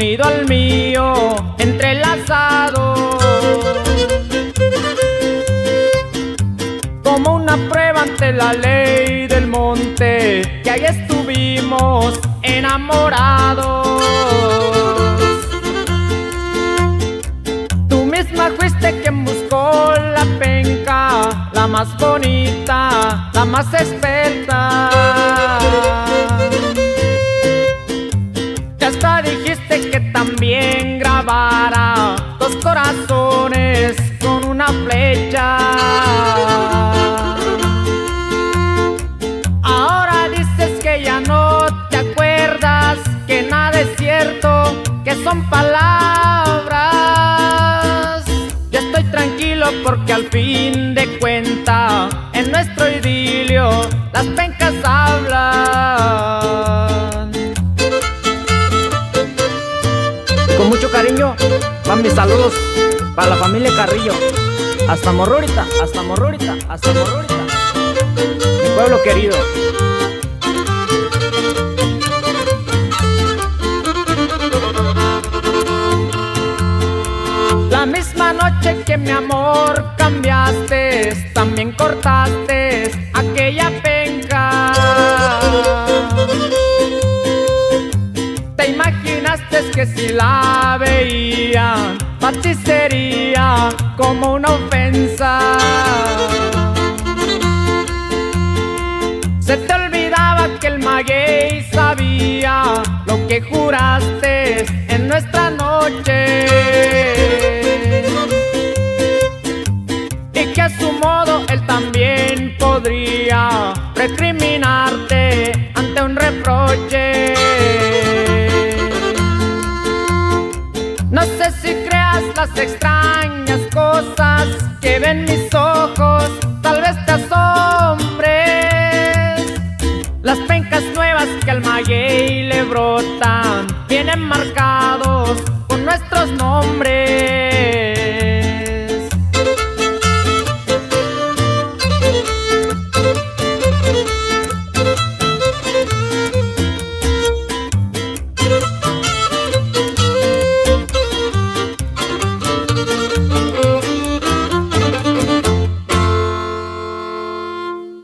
unido al mío, entrelazado, como una prueba ante la ley del monte, que ahí estuvimos enamorados. Tú misma fuiste quien buscó la penca, la más bonita, la más esbelta. Y hasta dijiste que también grabara dos corazones con una flecha. Ahora dices que ya no te acuerdas, que nada es cierto, que son palabras. Yo estoy tranquilo porque al fin de cuentas en nuestro idilio las pencas hablan. Con mucho cariño van mis saludos para la familia Carrillo. Hasta Morrurita, hasta Morrurita, hasta Morrurita, mi pueblo querido. La misma noche que mi amor cambiaste, también cortaste aquella penca. Te imaginaste que si la veía, para ti sería como una ofensa. Se te olvidaba que el maguey sabía lo que juraste en nuestra noche, y que a su modo él también podría recriminarte ante un reproche. No sé si creas las extrañas cosas que ven mis ojos,